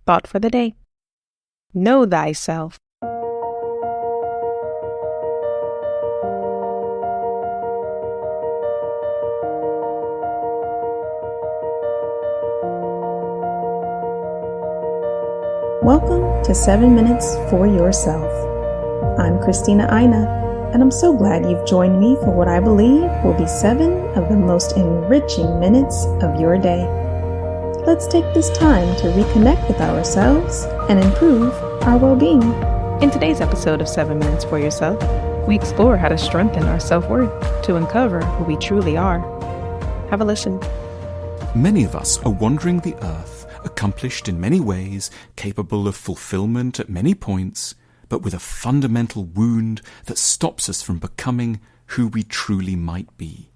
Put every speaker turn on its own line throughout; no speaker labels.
thought for the day. Know thyself.
Welcome to 7 Minutes for Yourself. I'm Christina, and I'm so glad you've joined me for what I believe will be 7 of the most enriching minutes of your day. Let's take this time to reconnect with ourselves and improve our well-being.
In today's episode of 7 Minutes for Yourself, we explore how to strengthen our self-worth to uncover who we truly are. Have a listen.
Many of us are wandering the earth, accomplished in many ways, capable of fulfillment at many points, but with a fundamental wound that stops us from becoming who we truly might be.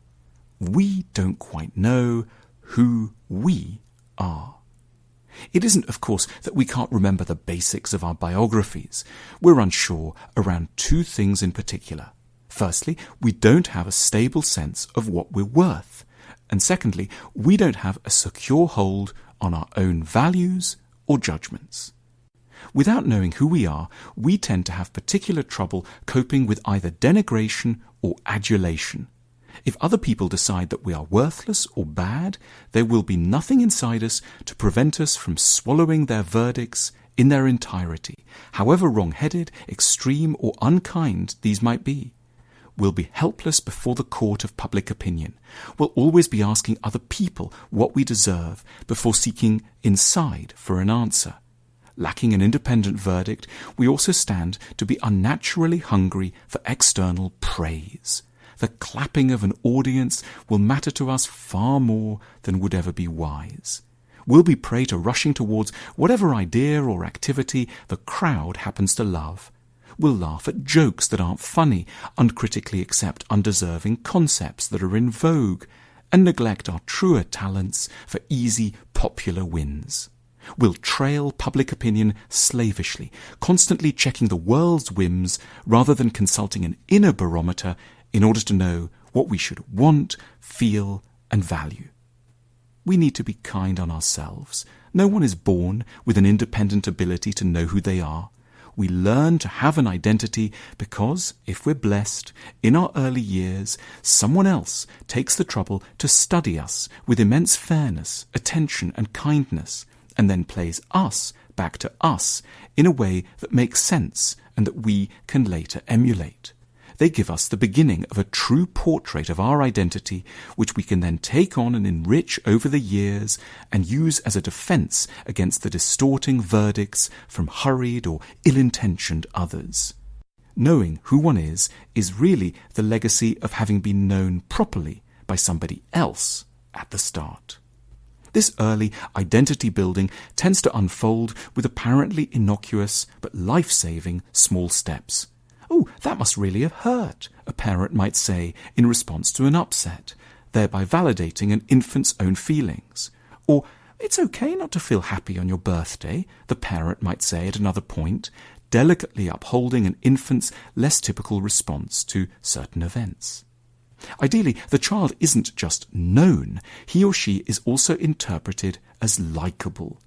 We don't quite know who we are. It isn't, of course, that we can't remember the basics of our biographies. We're unsure around two things in particular. Firstly, we don't have a stable sense of what we're worth. And secondly, we don't have a secure hold on our own values or judgments. Without knowing who we are, we tend to have particular trouble coping with either denigration or adulation. If other people decide that we are worthless or bad, there will be nothing inside us to prevent us from swallowing their verdicts in their entirety, however wrong-headed, extreme or unkind these might be. We'll be helpless before the court of public opinion. We'll always be asking other people what we deserve before seeking inside for an answer. Lacking an independent verdict, we also stand to be unnaturally hungry for external praise. The clapping of an audience will matter to us far more than would ever be wise. We'll be prey to rushing towards whatever idea or activity the crowd happens to love. We'll laugh at jokes that aren't funny, uncritically accept undeserving concepts that are in vogue, and neglect our truer talents for easy, popular wins. We'll trail public opinion slavishly, constantly checking the world's whims rather than consulting an inner barometer in order to know what we should want, feel, and value. We need to be kind on ourselves. No one is born with an independent ability to know who they are. We learn to have an identity because, if we're blessed, in our early years, someone else takes the trouble to study us with immense fairness, attention, and kindness, and then plays us back to us in a way that makes sense and that we can later emulate. They give us the beginning of a true portrait of our identity, which we can then take on and enrich over the years and use as a defense against the distorting verdicts from hurried or ill-intentioned others. Knowing who one is really the legacy of having been known properly by somebody else at the start. This early identity building tends to unfold with apparently innocuous but life-saving small steps. "Oh, that must really have hurt," a parent might say in response to an upset, thereby validating an infant's own feelings. Or, "It's okay not to feel happy on your birthday," the parent might say at another point, delicately upholding an infant's less typical response to certain events. Ideally, the child isn't just known, he or she is also interpreted as likable.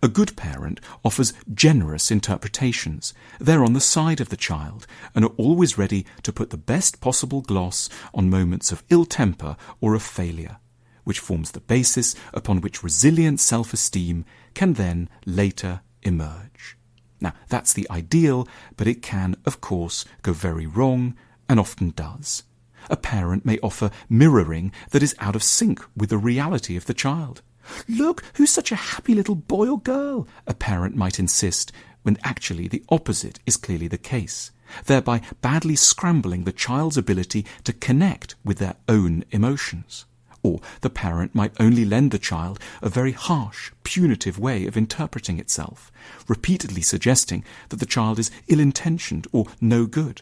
A good parent offers generous interpretations. They're on the side of the child and are always ready to put the best possible gloss on moments of ill temper or of failure, which forms the basis upon which resilient self-esteem can then later emerge. Now, that's the ideal, but it can, of course, go very wrong and often does. A parent may offer mirroring that is out of sync with the reality of the child. "Look, who's such a happy little boy or girl?" a parent might insist, when actually the opposite is clearly the case, thereby badly scrambling the child's ability to connect with their own emotions. Or the parent might only lend the child a very harsh, punitive way of interpreting itself, repeatedly suggesting that the child is ill-intentioned or no good.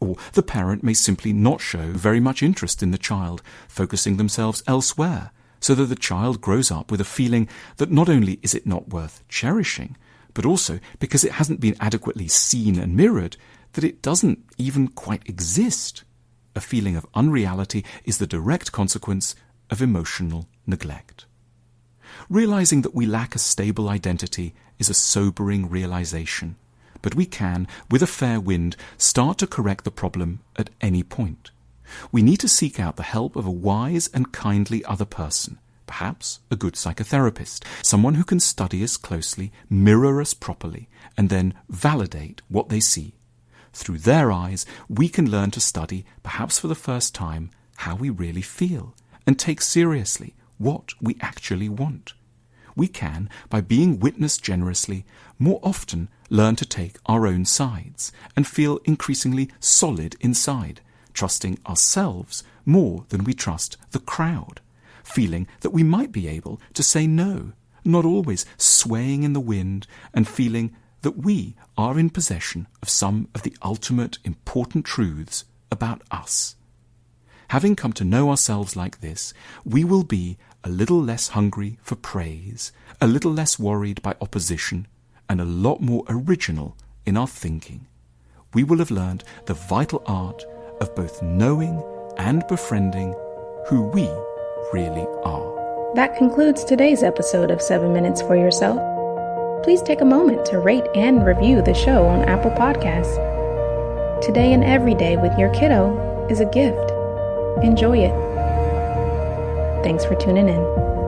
Or the parent may simply not show very much interest in the child, focusing themselves elsewhere, so that the child grows up with a feeling that not only is it not worth cherishing, but also because it hasn't been adequately seen and mirrored, that it doesn't even quite exist. A feeling of unreality is the direct consequence of emotional neglect. Realizing that we lack a stable identity is a sobering realization, but we can, with a fair wind, start to correct the problem at any point. We need to seek out the help of a wise and kindly other person, perhaps a good psychotherapist, someone who can study us closely, mirror us properly, and then validate what they see. Through their eyes, we can learn to study, perhaps for the first time, how we really feel, and take seriously what we actually want. We can, by being witnessed generously, more often learn to take our own sides and feel increasingly solid inside, trusting ourselves more than we trust the crowd, feeling that we might be able to say no, not always swaying in the wind, and feeling that we are in possession of some of the ultimate important truths about us. Having come to know ourselves like this, we will be a little less hungry for praise, a little less worried by opposition, and a lot more original in our thinking. We will have learned the vital art of both knowing and befriending who we really are.
That concludes today's episode of 7 Minutes for Yourself. Please take a moment to rate and review the show on Apple Podcasts. Today and every day with your kiddo is a gift. Enjoy it. Thanks for tuning in.